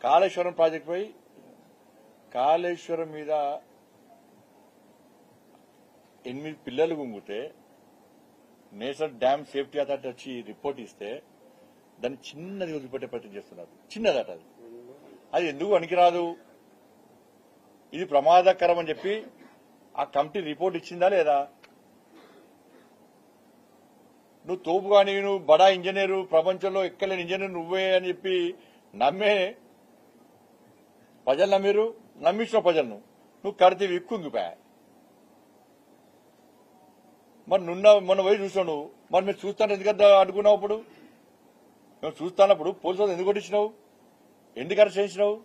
కాళేశ్వరం ప్రాజెక్టుపై కాళేశ్వరం మీద 8 పిల్లలు గుంగితే నేషనల్ డ్యామ్ సేఫ్టీ అథారిటీ వచ్చి రిపోర్ట్ ఇస్తే దాన్ని చిన్నది వదిలిపెట్టే ప్రయత్నం చేస్తున్నారు. చిన్నదట అది ఎందుకు పనికిరాదు, ఇది ప్రమాదకరం అని చెప్పి ఆ కమిటీ రిపోర్ట్ ఇచ్చిందా లేదా? నువ్వు తోపు కానీ నువ్వు బడా ఇంజనీరు, ప్రపంచంలో ఎక్కలేని ఇంజనీర్ నువ్వే అని చెప్పి నమ్మే ప్రజలు నమ్మిరు, నమ్మించిన ప్రజలను నువ్వు కడితే విక్కుంగిపోయా. మరి మొన్న పోయి చూసావు, మరి మీరు చూస్తాను ఎందుకంటే అనుకున్నావు? అప్పుడు మేము చూస్తున్నప్పుడు పోలీసు ఎందుకు కొట్టించినావు, ఎందుకు అరెస్ట్ చేసినావు?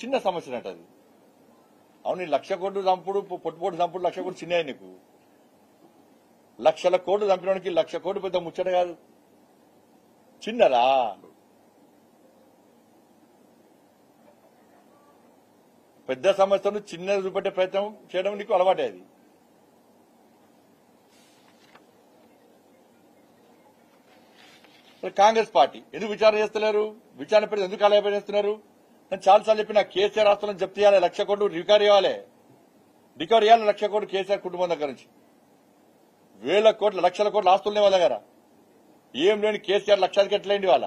చిన్న సమస్య అంట అది. అవును, 1,00,000 కోట్లు చంపుడు, పొట్టుపోటు చంపుడు 1,00,000 కోట్లు చిన్న నీకు. 1,00,000 కోట్లు చంపినోడికి 1,00,000 కోట్లు పెద్ద ముచ్చట కాదు, చిన్నదా? పెద్ద సమస్యను చిన్నది చూపెట్టే ప్రయత్నం చేయడం నీకు అలవాటే. అది కాంగ్రెస్ పార్టీ ఎందుకు విచారణ చేస్తలేరు? విచారణ పెడితే ఎందుకు ఆలయ చేస్తున్నారు? నేను చాలాసార్లు చెప్పిన కేసీఆర్ ఆస్తులను జప్తు చేయాలి, 1,00,000 కోట్లు రికవరీ చేయాలి. 1,00,000 కోట్లు కేసీఆర్ కుటుంబం దగ్గర నుంచి. 1,000 కోట్ల 1,00,000 కోట్ల ఆస్తులున్నాయి వాళ్ళ దగ్గర. ఏం లేని కేసీఆర్ 1,00,000 ఎట్లయింది వాళ్ళ?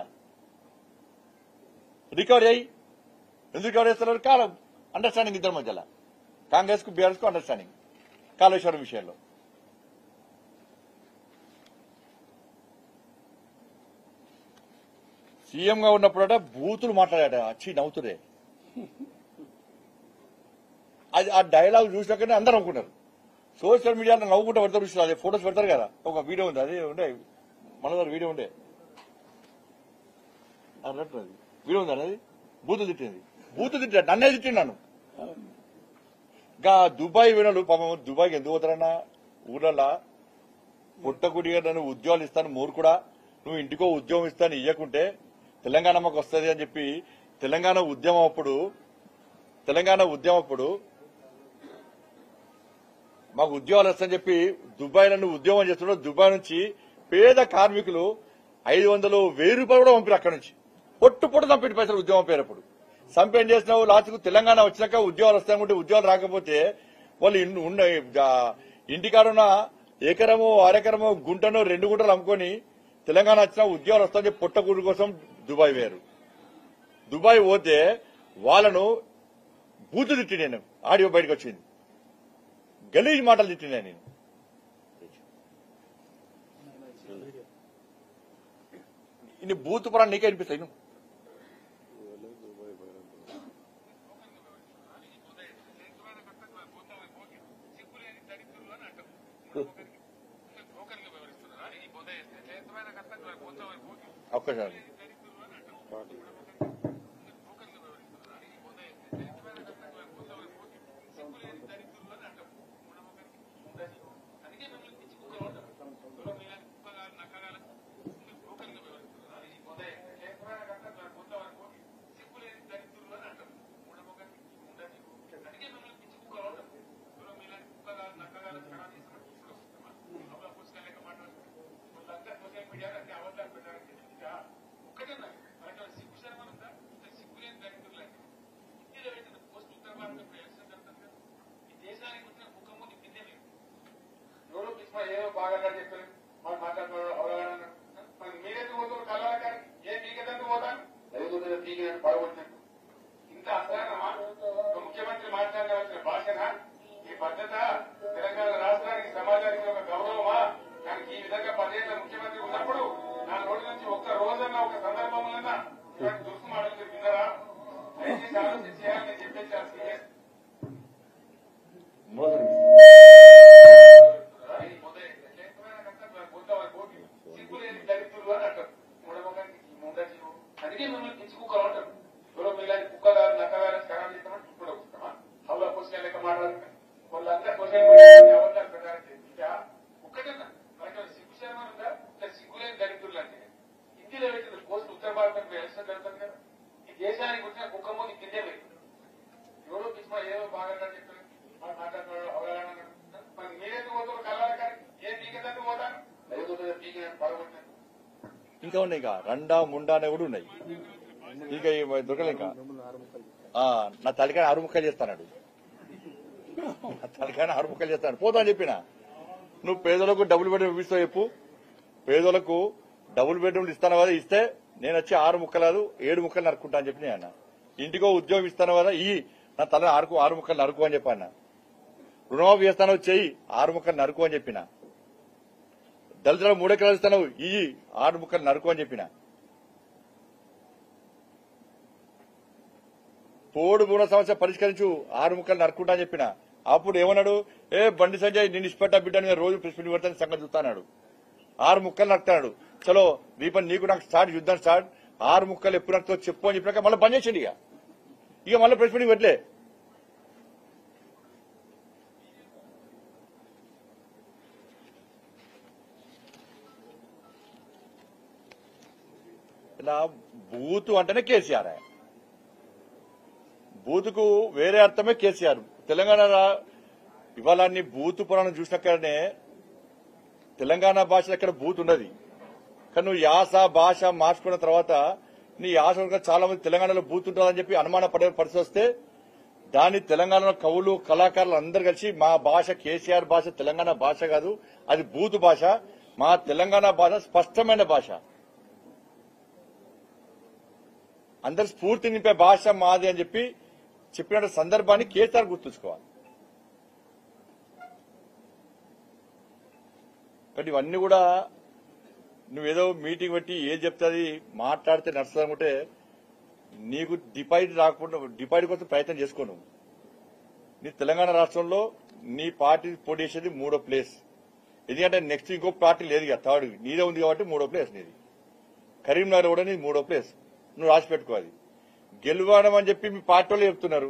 రికవరీ అయ్యి ఎందుకు రికవరీ చేస్తున్నారు? కాలం అండర్స్టాండింగ్ ఇద్దరు మధ్యలో, కాంగ్రెస్ కు బీఆర్ఎస్ కు అండర్స్టాండింగ్ కాళేశ్వరం విషయంలో. సీఎంగా ఉన్నప్పుడట బూతులు మాట్లాడాట, వచ్చి నవ్వుతురే. అది ఆ డైలాగ్ చూసినాకనే అందరూ నవ్వుకుంటారు. సోషల్ మీడియాలో నవ్వుకుంటూ పెడతారు, చూసిన అదే ఫోటోస్ పెడతారు కదా. ఒక వీడియో ఉంది, అదే ఉండే మన దగ్గర వీడియో ఉండే అన్నట్టు. అది వీడియో ఉంది, అది బూతులు తిట్టింది. బూతులు తిట్టాడు, నన్నే తిట్టిండు. ఇంకా దుబాయ్ వినలు పాపం, దుబాయ్కి ఎందుకు పోతారన్నా? ఊళ్ళల్లో పుట్టకుడిగా నన్ను ఉద్యోగాలు ఇస్తాను మూర్ఖుడా, నువ్వు ఇంటికో ఉద్యోగం ఇస్తాను ఇవ్వకుంటే తెలంగాణ మాకు వస్తుంది అని చెప్పి తెలంగాణ ఉద్యమం అప్పుడు మాకు ఉద్యోగాలు వస్తాయని చెప్పి దుబాయ్లో నువ్వు ఉద్యోగం చేస్తున్నావు. దుబాయ్ నుంచి పేద కార్మికులు 500, 1000 రూపాయలు కూడా పంపిరు. అక్కడి నుంచి పొట్టు చంపిన పైసలు ఉద్యోగం పేరప్పుడు సంపేం చేసినావు. లాస్ట్కు తెలంగాణ వచ్చినాక ఉద్యోగాలు వస్తాయనుకుంటే ఉద్యోగాలు రాకపోతే వాళ్ళు ఇంటికాడున్న ఎకరమో అరెకరమో గుంటనో 2 గుంటలు అమ్ముకొని తెలంగాణ వచ్చినా ఉద్యోగాలు వస్తాయని చెప్పి పొట్టకూడు కోసం దుబాయ్ వేరు. దుబాయ్ పోతే వాళ్ళను బూతు తిట్టి, నేను ఆడియో బయటకు వచ్చింది, గలీజ్ మాటలు తిట్టినా నేను. ఇన్ని బూత్ పరాన్ని నీకే అనిపిస్తాయి. ఒక్కసారి బాగా చెప్పారు మీరెందుకు పోతారు? కలవాలి ఏ మీకెందుకు పోతాను? పడగొట్టినట్టు ఇంత అసహనమా? ముఖ్యమంత్రి మాట్లాడాల్సిన భాషనా? ఈ పద్ధత తెలంగాణ రాష్ట్రానికి సమాజానికి ఒక గౌరవమా? కానీ ఈ విధంగా 10 ఏళ్ల ముఖ్యమంత్రి ఉన్నప్పుడు నా నోటి నుంచి ఒక్క రోజన్నా ఒక సందర్భంలోనా దుర్సు మాటలు విన్నారా? దయచేసి ఆలోచన చేయాలని చెప్పేసి ఇంకా ఉన్నాయి, ఇంకా రండా ముండా అనే కూడా ఉన్నాయి. ఇంకా దొరకలే. ఇంకా నా తలకాయ 6 ముక్కలు చేస్తాడు, నా తలకాయ 6 ముక్కలు చేస్తాడు. పోతా అని చెప్పిన. నువ్వు పేదలకు డబుల్ బెడ్రూమ్ ఇస్తావు చెప్పు. పేదలకు డబుల్ బెడ్రూమ్లు ఇస్తాను కదా, ఇస్తే నేను వచ్చి 6 ముక్కలు కాదు 7 ముక్కలు నరుక్కుంటా అని చెప్పి నేను. ఇంటికో ఉద్యోగం ఇస్తాను కదా, నా తల 6 ముక్కలు నరుకు అని చెప్పాను. రుణమాఫీ చేస్తాను చెయ్యి 6 ముక్కలు నరుకు అని చెప్పిన. దళితులకు 3 ఎకరాలు ఇస్తాను 6 ముక్కలు నరుకు అని చెప్పిన. పోడు 3 సమస్య పరిష్కరించు 6 ముక్కలు నరుకుంటా అని చెప్పిన. అప్పుడు ఏమన్నాడు, బండి సంజయ్ నిన్ను ఇష్టపెట్టా బిడ్డ రోజు ప్రెస్ మీట్ పెడతాను సంగతి చూస్తాడు. 6 ముక్కలు నరుకుతాడు. చలో రీపని నీకు నాకు స్టార్ట్ యుద్ధం స్టార్ట్. 6 ముక్కలు ఎప్పుడు నరుకుతో చెప్పు అని చెప్పినాక మళ్ళీ బంద్ చేసిండు. ఇక మళ్ళీ ప్రెస్ మీట్ పెట్టలే. ఇలా బూతు అంటేనే కేసీఆర్. బూతుకు వేరే అర్థమే కేసీఆర్. తెలంగాణ ఇవాళ నీ బూతు పురాణం చూసినాకనే తెలంగాణ భాషలో ఎక్కడ బూత్ ఉన్నది. కానీ నువ్వు యాస భాష మార్చుకున్న తర్వాత నీ యాస చాలా మంది తెలంగాణలో బూత్ ఉంటుందని చెప్పి అనుమాన పడే పరిస్థితి వస్తే దాన్ని తెలంగాణలో కవులు కళాకారులు అందరు కలిసి మా భాష కేసీఆర్ భాష తెలంగాణ భాష కాదు, అది బూతు భాష, మా తెలంగాణ భాష స్పష్టమైన భాష, అందరు స్ఫూర్తి నింపే భాష మాది అని చెప్పి చెప్పిన సందర్భాన్ని కేసీఆర్ గుర్తుంచుకోవాలి. కానీ ఇవన్నీ కూడా నువ్వేదో మీటింగ్ పెట్టి ఏది చెప్తుంది మాట్లాడితే నడుస్తుంది అనుకుంటే నీకు డిపాజిట్ రాకుండా డిపాజిట్ కోసం ప్రయత్నం చేసుకోను. నీ తెలంగాణ రాష్ట్రంలో నీ పార్టీ పోటీ చేసేది 3వ ప్లేస్. ఎందుకంటే నెక్స్ట్ ఇంకో పార్టీ లేదు కదా, 3rd నీదే ఉంది కాబట్టి 3వ ప్లేస్ నీది. కరీంనగర్ కూడా నీది 3వ ప్లేస్. నువ్వు రాసి పెట్టుకోవాలి. గెలవడం అని చెప్పి మీ పార్టీ వాళ్ళు చెప్తున్నారు.